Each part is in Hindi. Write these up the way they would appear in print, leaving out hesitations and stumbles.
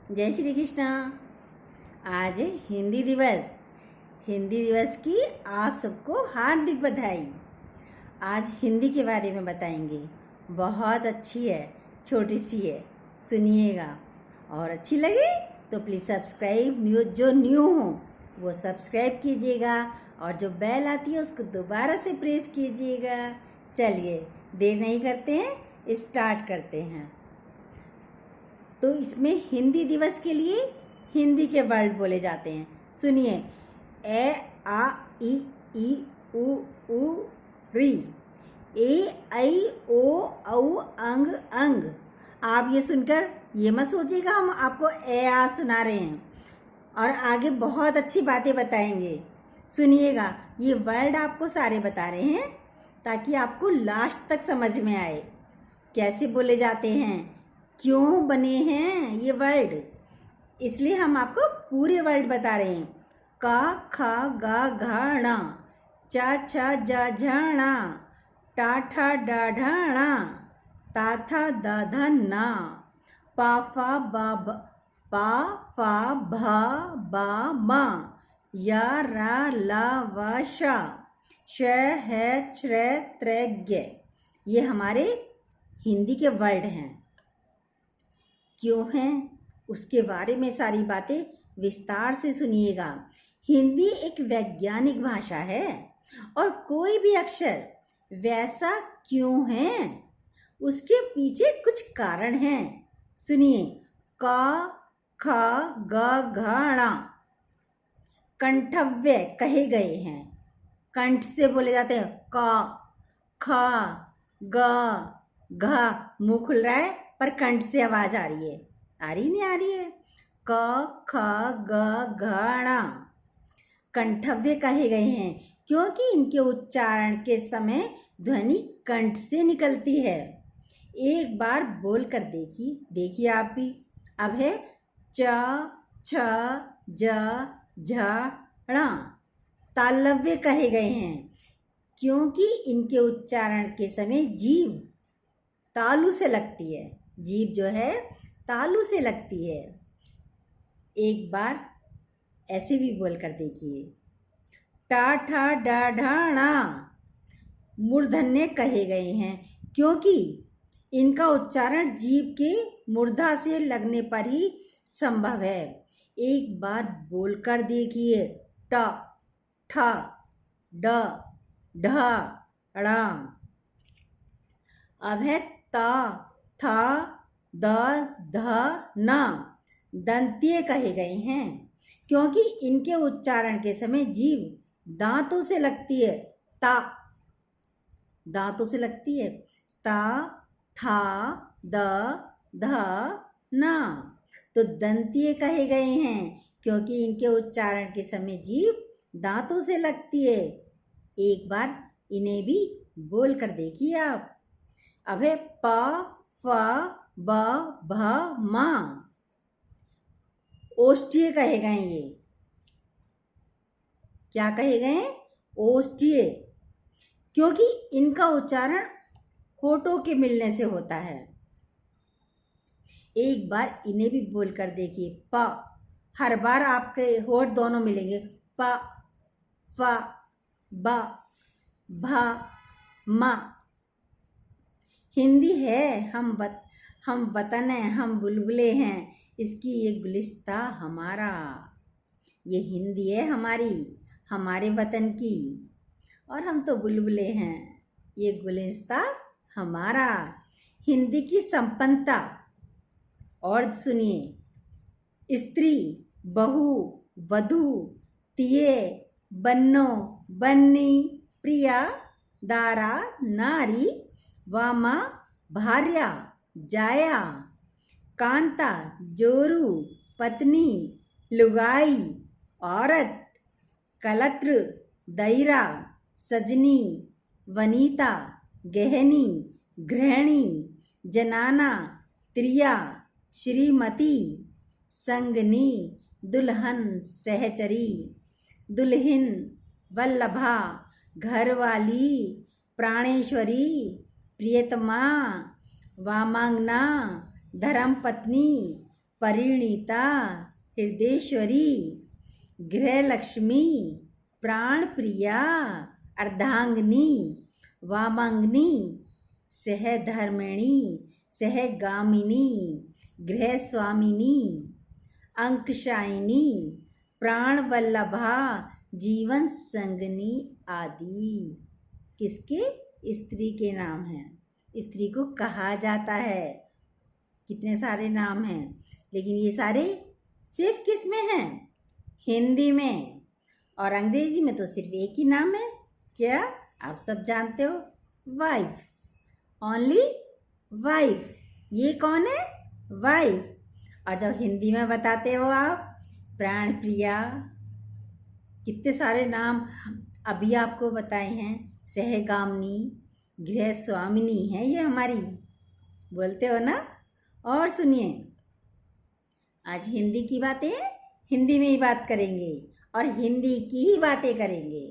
जय श्री कृष्णा। आज है हिंदी दिवस। हिंदी दिवस की आप सबको हार्दिक बधाई। आज हिंदी के बारे में बताएंगे। बहुत अच्छी है, छोटी सी है, सुनिएगा। और अच्छी लगे तो प्लीज़ सब्सक्राइब, जो न्यू हो वो सब्सक्राइब कीजिएगा और जो बेल आती है उसको दोबारा से प्रेस कीजिएगा। चलिए देर नहीं करते हैं, स्टार्ट करते हैं। तो इसमें हिंदी दिवस के लिए हिंदी के वर्ड बोले जाते हैं। सुनिए, ए आ ई उ री, ए ऐ ओ औ अंग अंग। आप ये सुनकर ये मत सोचिएगा हम आपको ए आ सुना रहे हैं, और आगे बहुत अच्छी बातें बताएंगे। सुनिएगा, ये वर्ड आपको सारे बता रहे हैं ताकि आपको लास्ट तक समझ में आए कैसे बोले जाते हैं, क्यों बने हैं ये वर्ड। इसलिए हम आपको पूरे वर्ड बता रहे हैं। का खा गा घा णा, चा छा जा झा, टा ठा डा ढा, ता था दा धा ना, पा फा भा बा मा, या रा ला वा शा, श है श्र त्र ज्ञ। ये हमारे हिंदी के वर्ड हैं। क्यों हैं उसके बारे में सारी बातें विस्तार से सुनिएगा। हिंदी एक वैज्ञानिक भाषा है और कोई भी अक्षर वैसा क्यों है उसके पीछे कुछ कारण हैं। सुनिए, का खा गा घा णा कंठव्य कहे गए हैं। कंठ से बोले जाते हैं। का खा गा घा, मुंह खुल रहा है पर कंठ से आवाज आ रही है। आ रही नहीं आ रही है। क ख ग घ ण कंठव्य कहे गए हैं क्योंकि इनके उच्चारण के समय ध्वनि कंठ से निकलती है। एक बार बोल कर देखिए आप भी। अब है च छ ज झ ण तालव्य कहे गए हैं क्योंकि इनके उच्चारण के समय जीभ तालू से लगती है। जीभ जो है तालू से लगती है। एक बार ऐसे भी बोल कर देखिए। टा ठा डा ढा णा मूर्धन्य कहे गए हैं क्योंकि इनका उच्चारण जीभ के मूर्धा से लगने पर ही संभव है। एक बार बोलकर देखिए। ट ठ ड ढ ण। अब है ता था द ध न दंतीय कहे गए हैं क्योंकि इनके उच्चारण के समय जीभ दांतों से लगती है। ता दांतों से लगती है। ता था द ध न तो दंतीय कहे गए हैं क्योंकि इनके उच्चारण के समय जीभ दांतों से लगती है। एक बार इन्हें भी बोल कर देखिए आप। अब है प फ ब भ म ओष्ठीय कहे गए। ये क्या कहे गए? ओष्ठीय, क्योंकि इनका उच्चारण होठों के मिलने से होता है। एक बार इन्हें भी बोल कर देखिए। प, हर बार आपके होठ दोनों मिलेंगे। प फ ब भ म। हिंदी है, हम वतन हैं, हम बुलबुले हैं, इसकी ये गुलिस्ता हमारा। ये हिंदी है हमारी, हमारे वतन की, और हम तो बुलबुले हैं। ये गुलिस्ता हमारा। हिंदी की संपन्नता और सुनिए। स्त्री, बहू, वधू, तिये, बन्नो, बन्नी, प्रिया, दारा, नारी, वामा, भार्या, जाया, कांता, जोरू, पत्नी, लुगाई, औरत, कलत्र, दैरा, सजनी, वनीता, गहनी, गृहिणी, जनाना, त्रिया, श्रीमती, संगनी, दुल्हन, सहचरी, दुल्हिन, वल्लभा, घरवाली, प्राणेश्वरी, प्रियतमा, वामांगना, धर्मपत्नी, परिणीता, हृदयेश्वरी, गृहलक्ष्मी, प्राण प्रिया, अर्धांगिनी, वामांगिनी, सहधर्मिणी, सहगामिनी, गृहस्वामिनी, अंकशायिनी, प्राणवल्लभा, जीवन संगनी आदि। किसके? स्त्री के नाम हैं। स्त्री को कहा जाता है। कितने सारे नाम हैं, लेकिन ये सारे सिर्फ किस में हैं? हिंदी में। और अंग्रेजी में तो सिर्फ एक ही नाम है। क्या आप सब जानते हो? Wife, only wife. ये कौन है? वाइफ। और जब हिंदी में बताते हो आप, प्राण प्रिया, कितने सारे नाम अभी आपको बताए हैं। सहगामिनी, गृह स्वामिनी है ये हमारी, बोलते हो ना। और सुनिए, आज हिंदी की बातें हिंदी में ही बात करेंगे और हिंदी की ही बातें करेंगे।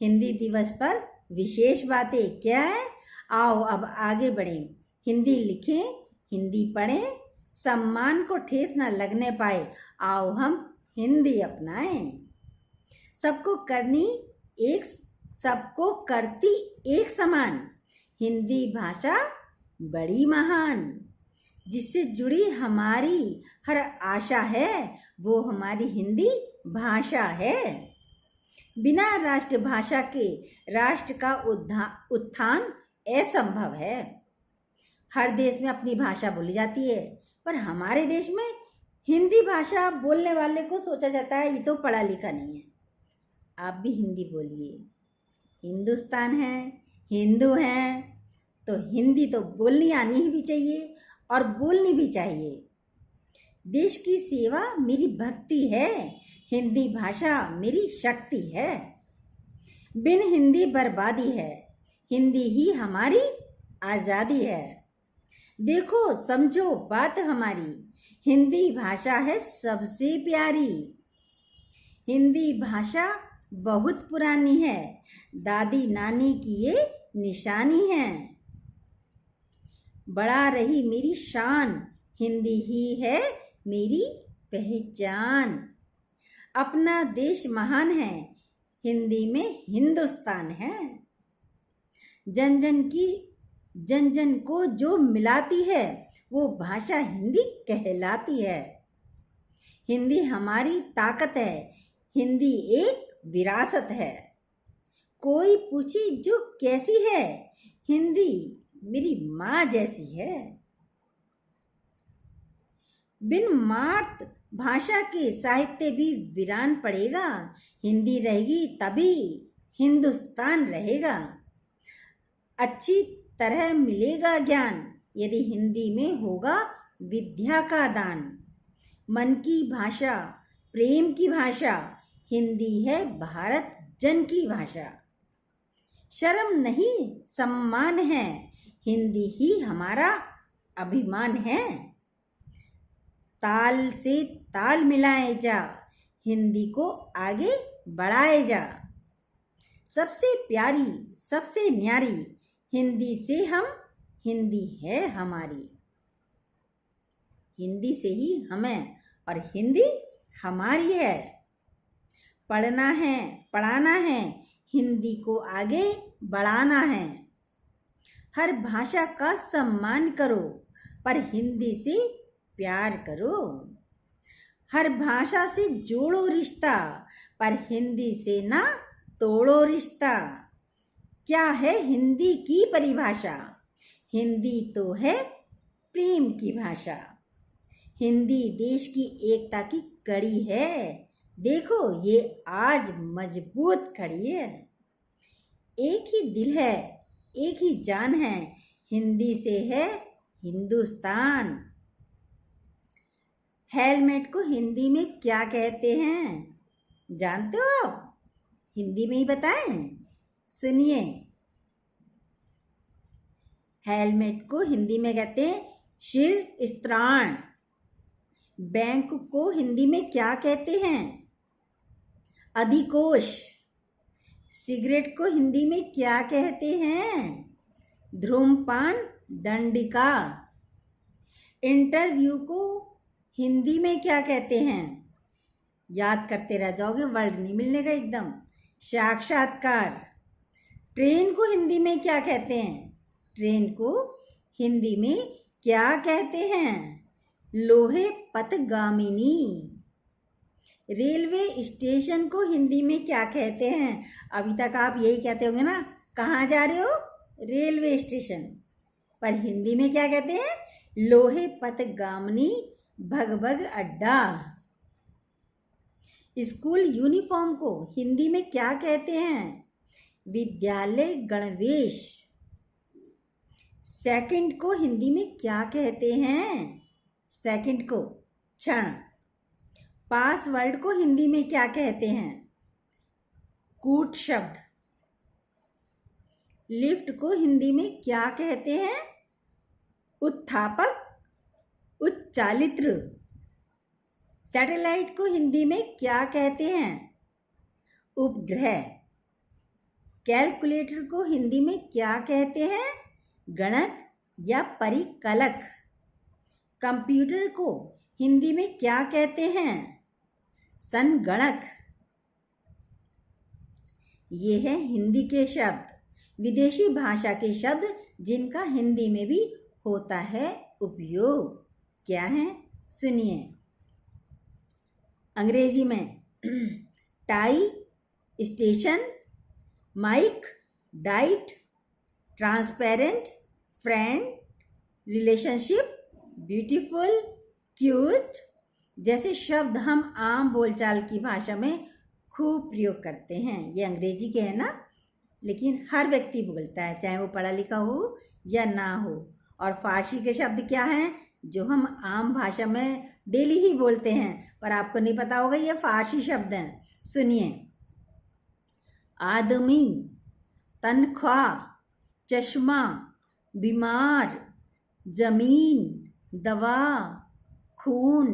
हिंदी दिवस पर विशेष बातें क्या है? आओ अब आगे बढ़ें। हिंदी लिखें, हिंदी पढ़ें, सम्मान को ठेस न लगने पाए। आओ हम हिंदी अपनाएं। सबको करती एक समान, हिंदी भाषा बड़ी महान। जिससे जुड़ी हमारी हर आशा है, वो हमारी हिंदी भाषा है। बिना राष्ट्रभाषा के राष्ट्र का उत्थान असंभव है। हर देश में अपनी भाषा बोली जाती है, पर हमारे देश में हिंदी भाषा बोलने वाले को सोचा जाता है ये तो पढ़ा लिखा नहीं है। आप भी हिंदी बोलिए। हिंदुस्तान है, हिंदू हैं, तो हिंदी तो बोलनी आनी ही भी चाहिए और बोलनी भी चाहिए। देश की सेवा मेरी भक्ति है, हिंदी भाषा मेरी शक्ति है। बिन हिंदी बर्बादी है, हिंदी ही हमारी आज़ादी है। देखो समझो बात हमारी, हिंदी भाषा है सबसे प्यारी। हिंदी भाषा बहुत पुरानी है, दादी नानी की ये निशानी है। बढ़ा रही मेरी शान, हिंदी ही है मेरी पहचान। अपना देश महान है, हिंदी में हिंदुस्तान है। जन जन को जो मिलाती है, वो भाषा हिंदी कहलाती है। हिंदी हमारी ताकत है, हिंदी एक विरासत है। कोई पूछे जो कैसी है, हिंदी मेरी माँ जैसी है। बिन मातृ भाषा के साहित्य भी वीरान पड़ेगा, हिंदी रहेगी तभी हिंदुस्तान रहेगा। अच्छी तरह मिलेगा ज्ञान, यदि हिंदी में होगा विद्या का दान। मन की भाषा, प्रेम की भाषा, हिंदी है भारत जन की भाषा। शर्म नहीं सम्मान है, हिंदी ही हमारा अभिमान है। ताल से ताल मिलाए जा, हिंदी को आगे बढ़ाए जा। सबसे प्यारी सबसे न्यारी, हिंदी से हम, हिंदी है हमारी। हिंदी से ही हमें और हिंदी हमारी है। पढ़ना है, पढ़ाना है, हिंदी को आगे बढ़ाना है। हर भाषा का सम्मान करो, पर हिंदी से प्यार करो। हर भाषा से जोड़ो रिश्ता, पर हिंदी से ना तोड़ो रिश्ता। क्या है हिंदी की परिभाषा? हिंदी तो है प्रेम की भाषा। हिंदी देश की एकता की कड़ी है, देखो ये आज मजबूत खड़ी है। एक ही दिल है, एक ही जान है, हिंदी से है हिंदुस्तान। हेलमेट को हिंदी में क्या कहते हैं, जानते हो आप? हिंदी में ही बताएं, सुनिए। हेलमेट को हिंदी में कहते हैं शिरस्त्राण। बैंक को हिंदी में क्या कहते हैं? अधिकोष। सिगरेट को हिंदी में क्या कहते हैं? धूम्रपान दंडिका। इंटरव्यू को हिंदी में क्या कहते हैं? याद करते रह जाओगे, वर्ड नहीं मिलने का एकदम। साक्षात्कार। ट्रेन को हिंदी में क्या कहते हैं? ट्रेन को हिंदी में क्या कहते हैं? लोहे पथगामिनी। रेलवे स्टेशन को हिंदी में क्या कहते हैं? अभी तक आप यही कहते होंगे ना, कहाँ जा रहे हो? Railway station. पर हिंदी में क्या कहते हैं? लोहे पथगामिनी भगभग अड्डा। स्कूल यूनिफॉर्म को हिंदी में क्या कहते हैं? विद्यालय गणवेश। सेकंड को हिंदी में क्या कहते हैं? सेकंड को क्षण। पासवर्ड को हिंदी में क्या कहते हैं? कूट शब्द। लिफ्ट को हिंदी में क्या कहते हैं? उत्थापक, उच्चालित्र। सैटेलाइट को हिंदी में क्या कहते हैं? उपग्रह। कैलकुलेटर को हिंदी में क्या कहते हैं? गणक या परिकलक। कंप्यूटर को हिंदी में क्या कहते हैं? संगणक। ये है हिंदी के शब्द। विदेशी भाषा के शब्द जिनका हिंदी में भी होता है उपयोग। क्या है? सुनिए। अंग्रेजी में tie, station, mic, diet, transparent, friend, relationship, beautiful, cute जैसे शब्द हम आम बोलचाल की भाषा में खूब प्रयोग करते हैं। ये अंग्रेजी के हैं ना, लेकिन हर व्यक्ति बोलता है, चाहे वो पढ़ा लिखा हो या ना हो। और फारसी के शब्द क्या हैं जो हम आम भाषा में डेली ही बोलते हैं, पर आपको नहीं पता होगा ये फारसी शब्द हैं। सुनिए। आदमी, तनख्वाह, चश्मा, बीमार, जमीन, दवा, खून,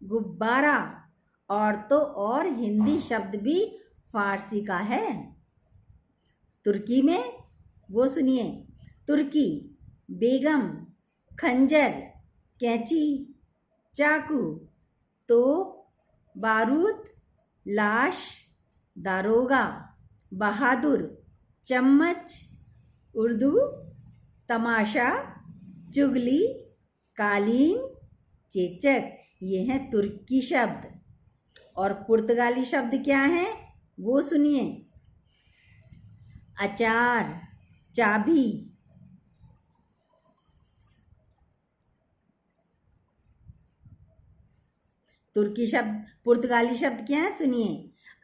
गुब्बारा और तो और हिंदी शब्द भी फारसी का है। तुर्की में वो सुनिए। तुर्की, बेगम, खंजर, कैंची, चाकू, तोप, बारूद, लाश, दारोगा, बहादुर, चम्मच, उर्दू, तमाशा, चुगली, कालीन, चेचक। ये हैं तुर्की शब्द। और पुर्तगाली शब्द क्या हैं वो सुनिए। अचार, चाबी। तुर्की शब्द, पुर्तगाली शब्द क्या है सुनिए।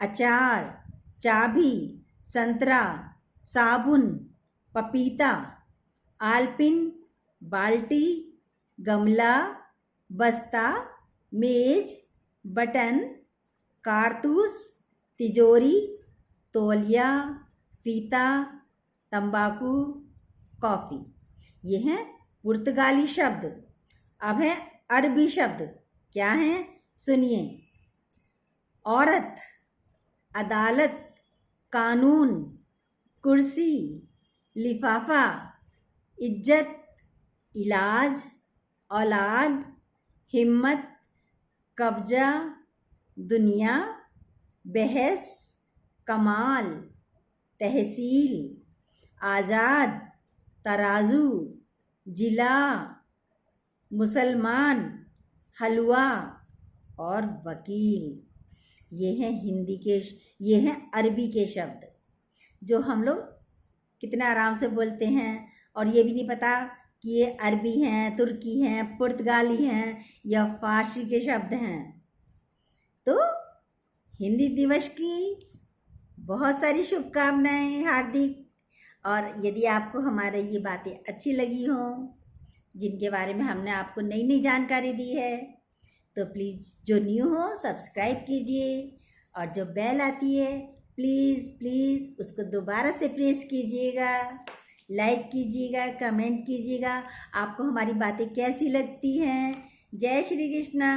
अचार, चाबी, संतरा, साबुन, पपीता, आलपिन, बाल्टी, गमला, बस्ता, मेज, बटन, कारतूस, तिजोरी, तौलिया, फीता, तंबाकू, कॉफ़ी। ये हैं पुर्तगाली शब्द। अब है अरबी शब्द। क्या हैं सुनिए। औरत, अदालत, कानून, कुर्सी, लिफाफा, इज्जत, इलाज, औलाद, हिम्मत, कब्जा, दुनिया, बहस, कमाल, तहसील, आज़ाद, तराजू, जिला, मुसलमान, हलवा और वकील। ये हैं हिंदी के, ये हैं अरबी के शब्द जो हम लोग कितना आराम से बोलते हैं, और ये भी नहीं पता कि ये अरबी हैं, तुर्की हैं, पुर्तगाली हैं या फारसी के शब्द हैं। तो हिंदी दिवस की बहुत सारी शुभकामनाएं हार्दिक। और यदि आपको हमारे ये बातें अच्छी लगी हों, जिनके बारे में हमने आपको नई नई जानकारी दी है, तो प्लीज़ जो न्यू हो सब्सक्राइब कीजिए, और जो बेल आती है प्लीज़ प्लीज़ उसको दोबारा से प्रेस कीजिएगा, लाइक कीजिएगा, कमेंट कीजिएगा आपको हमारी बातें कैसी लगती हैं। जय श्री कृष्णा।